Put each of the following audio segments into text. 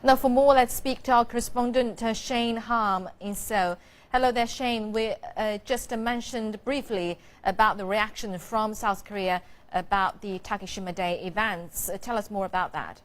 Now, for more, let's speak to our correspondent Shane Harm in Seoul. Hello there, Shane. We just mentioned briefly about the reaction from South Korea about the Takeshima Day events. Tell us more about that.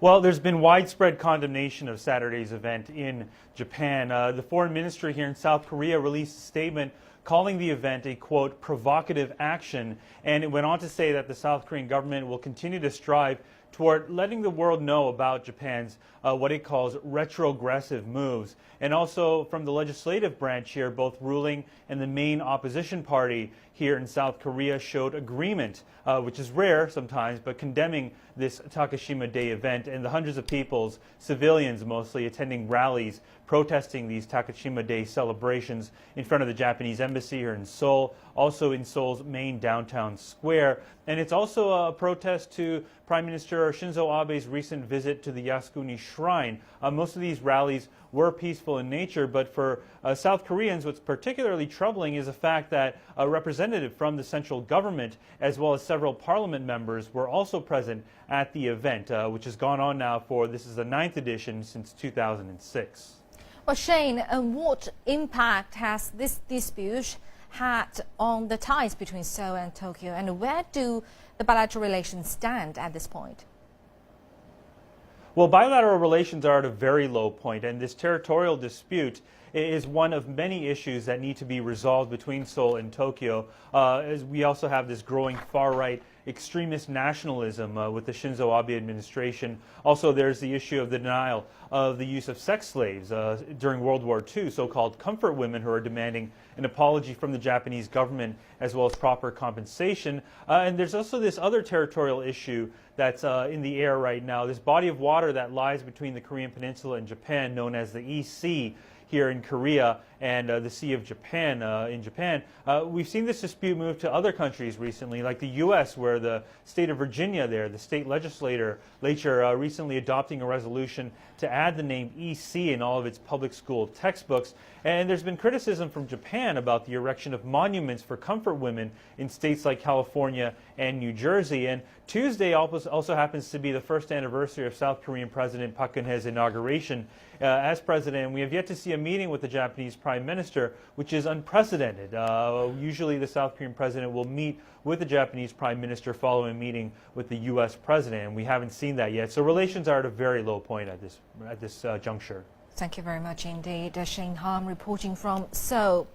Well, there's been widespread condemnation of Saturday's event in Japan. The foreign ministry here in South Korea released a statement calling the event a, quote, provocative action, and it went on to say that the South Korean government will continue to strive toward letting the world know about Japan's what it calls retrogressive moves. And also from the legislative branch here, both ruling and the main opposition party here in South Korea showed agreement, which is rare sometimes, but condemning this Takeshima Day event and the hundreds of people, civilians mostly, attending rallies protesting these Takeshima Day celebrations in front of the Japanese embassy here in Seoul, also in Seoul's main downtown square. And it's also a protest to Prime Minister Shinzo Abe's recent visit to the Yasukuni Shrine. Most of these rallies were peaceful in nature, but for South Koreans, what's particularly troubling is the fact that a representative from the central government, as well as several parliament members, were also present at the event, which has gone on now for, this is the 9th edition since 2006. Well, Shane, what impact has this dispute had on the ties between Seoul and Tokyo, and where do the bilateral relations stand at this point? Well, bilateral relations are at a very low point, and this territorial dispute is one of many issues that need to be resolved between Seoul and Tokyo. As we also have this growing far-right extremist nationalism with the Shinzo Abe administration. Also, there's the issue of the denial of the use of sex slaves during World War II, so-called comfort women who are demanding an apology from the Japanese government as well as proper compensation. And there's also this other territorial issue that's in the air right now, this body of water that lies between the Korean Peninsula and Japan, known as the East Sea here in Korea, and the Sea of Japan in Japan. We've seen this dispute move to other countries recently, like the U.S., where the state of Virginia there, the state legislature recently adopting a resolution to add the name EC in all of its public school textbooks. And there's been criticism from Japan about the erection of monuments for comfort women in states like California and New Jersey. And Tuesday also happens to be the first anniversary of South Korean President Park Geun-hye's inauguration as president. We have yet to see a meeting with the Japanese Prime Minister, which is unprecedented. Usually the South Korean president will meet with the Japanese Prime Minister following a meeting with the U.S. president, and we haven't seen that yet. So relations are at a very low point at this juncture. Thank you very much indeed. Shane Harm reporting from Seoul.